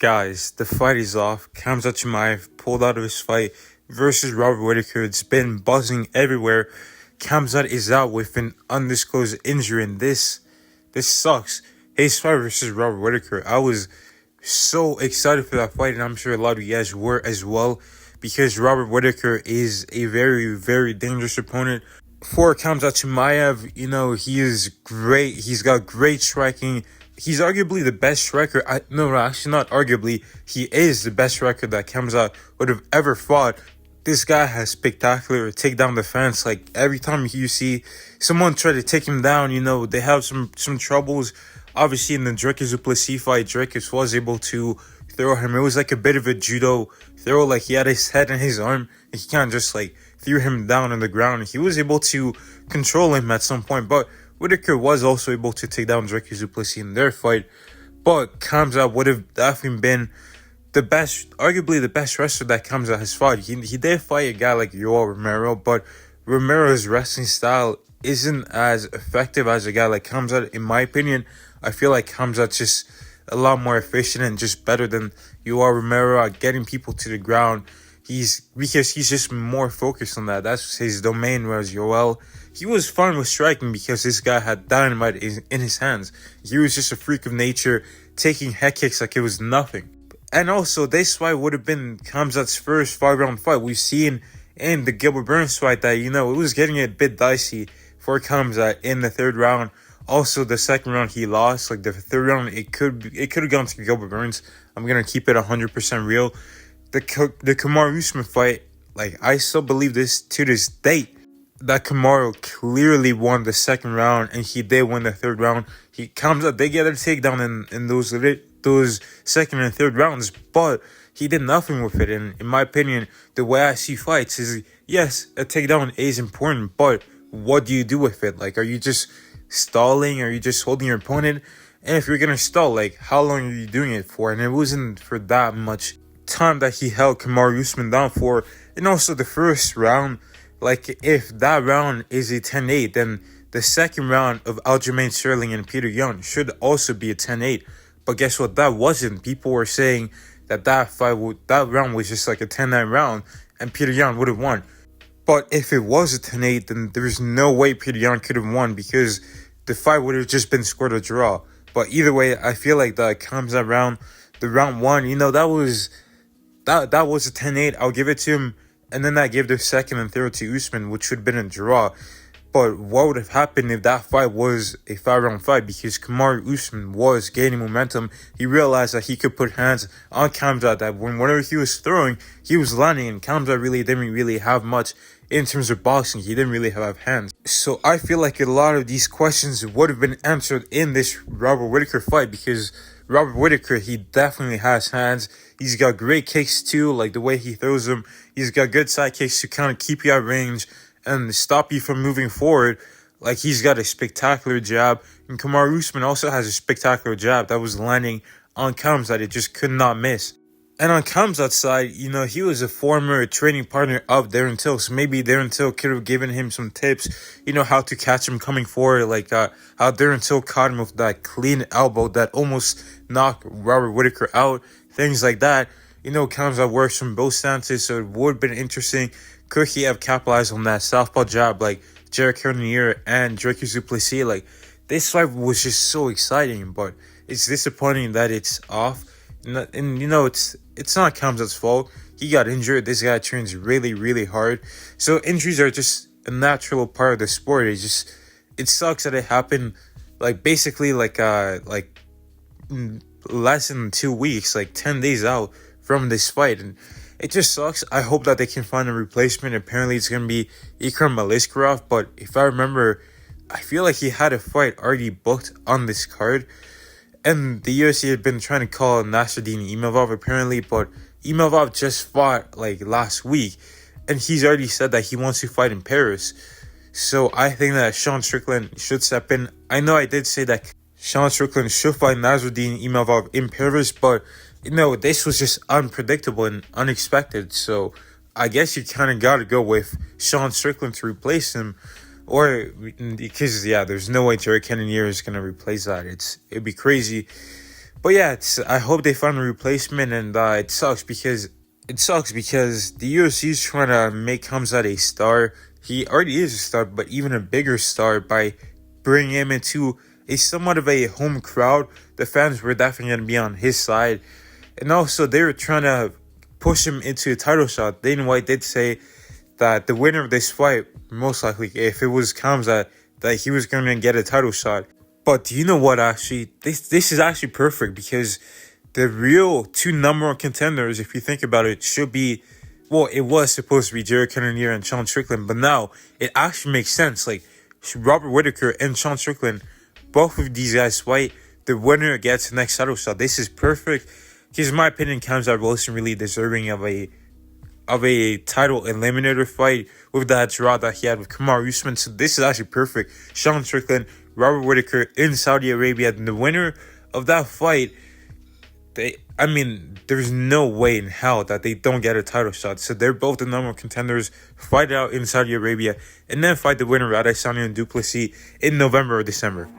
Guys, the fight is off. Khamzat Chimaev pulled out of his fight versus Robert Whittaker. It's been buzzing everywhere. Khamzat is out with an undisclosed injury, and this sucks. His fight versus Robert Whittaker. I was so excited for that fight, and I'm sure a lot of you guys were as well, because Robert Whittaker is a very, very dangerous opponent. For Khamzat Chimaev, he is great. He's got great striking. He's arguably the best striker. Actually not arguably. He is the best striker that Khamzat would have ever fought. This guy has spectacular takedown defense. Like, every time you see someone try to take him down, they have some troubles. Obviously, in the Drake du Plessis fight, Drake was able to throw him. It was like a bit of a judo throw. Like, he had his head and his arm, and he kind of just threw him down on the ground. He was able to control him at some point, but Whittaker was also able to take down Drake du Plessis in their fight. But Khamzat would have definitely been the best, arguably the best wrestler that Khamzat has fought. He did fight a guy like Yoel Romero, but Romero's wrestling style isn't as effective as a guy like Khamzat. In my opinion, I feel like Khamzat's just a lot more efficient and just better than Yoel Romero at getting people to the ground. Because he's just more focused on that. That's his domain, whereas Yoel, he was fine with striking because this guy had dynamite in his hands. He was just a freak of nature, taking head kicks like it was nothing. And also, this fight would have been Khamzat's first 5-round fight. We've seen in the Gilbert Burns fight that, it was getting a bit dicey for Khamzat in the third round. Also, the second round he lost. Like, the third round, it could have gone to Gilbert Burns. I'm going to keep it 100% real. The Kamaru Usman fight, I still believe this to this date, that Kamaru clearly won the second round, and he did win the third round. He comes up, they get a takedown in those second and third rounds, but he did nothing with it. And in my opinion, the way I see fights is, yes, a takedown is important, but what do you do with it? Are you just stalling? Are you just holding your opponent? And if you're gonna stall, how long are you doing it for? And it wasn't for that much time that he held Kamaru Usman down for. And also the first round, if that round is a 10-8, then the second round of Aljamain Sterling and Peter Yan should also be a 10-8. But guess what? That wasn't. People were saying that round was just like a 10-9 round, and Peter Yan would have won. But if it was a 10-8, then there's no way Peter Yan could have won, because the fight would have just been scored a draw. But either way, I feel like that Khamzat round, the round one, that was a 10-8. I'll give it to him. And then that gave the second and third to Usman, which should have been a draw. But what would have happened if that fight was a 5-round fight? Because Kamaru Usman was gaining momentum. He realized that he could put hands on Khamzat, that whenever he was throwing, he was landing. And Khamzat didn't really have much in terms of boxing. He didn't really have hands. So I feel like a lot of these questions would have been answered in this Robert Whittaker fight, because Robert Whittaker, he definitely has hands. He's got great kicks too, the way he throws them. He's got good side kicks to kind of keep you at range and stop you from moving forward. He's got a spectacular jab. And Kamaru Usman also has a spectacular jab that was landing on Khamzat. It just could not miss. And on Khamzat's side, he was a former training partner of Darren Till. So maybe Darren Till could have given him some tips, how to catch him coming forward. How Darren Till caught him with that clean elbow that almost knocked Robert Whittaker out. Things like that. Khamzat works from both stances, so it would have been interesting. Could he have capitalized on that southpaw jab like Jared Cannonier and Drake du Plessis? This fight was just so exciting, but it's disappointing that it's off. And it's not Khamzat's fault. He got injured. This guy trains really, really hard. So injuries are just a natural part of the sport. It sucks that it happened basically less than 2 weeks, 10 days out from this fight. And it just sucks. I hope that they can find a replacement. Apparently it's going to be Ikram Maliskarov, but if I remember, I feel like he had a fight already booked on this card. And the UFC had been trying to call Nasruddin Imavov apparently, but Imavov just fought last week, and he's already said that he wants to fight in Paris. So I think that Sean Strickland should step in. I know I did say that Sean Strickland should fight Nasruddin Imavov in Paris, but this was just unpredictable and unexpected. So I guess you kind of got to go with Sean Strickland to replace him. Or, because, there's no way Jared Cannonier is going to replace that. It'd be crazy. But yeah, I hope they find a replacement, and it sucks because the UFC is trying to make Khamzat a star. He already is a star, but even a bigger star by bringing him into a somewhat of a home crowd. The fans were definitely going to be on his side, and also they were trying to push him into a title shot. Dana White did say that the winner of this fight, most likely, if it was Khamzat, that he was going to get a title shot. But do you know what, actually? This is actually perfect because the real two number one contenders, if you think about it, should be, well, it was supposed to be Jared Cannonier and Sean Strickland, but now it actually makes sense. Like, Robert Whittaker and Sean Strickland, both of these guys fight, the winner gets the next title shot. This is perfect because, in my opinion, Khamzat wasn't really deserving of a title eliminator fight with that draw that he had with Kamaru Usman. So this is actually perfect. Sean Strickland, Robert Whittaker in Saudi Arabia, and the winner of that fight, there's no way in hell that they don't get a title shot. So they're both the number one contenders. Fight it out in Saudi Arabia, and then fight the winner of Adesanya and Duplessis in November or December.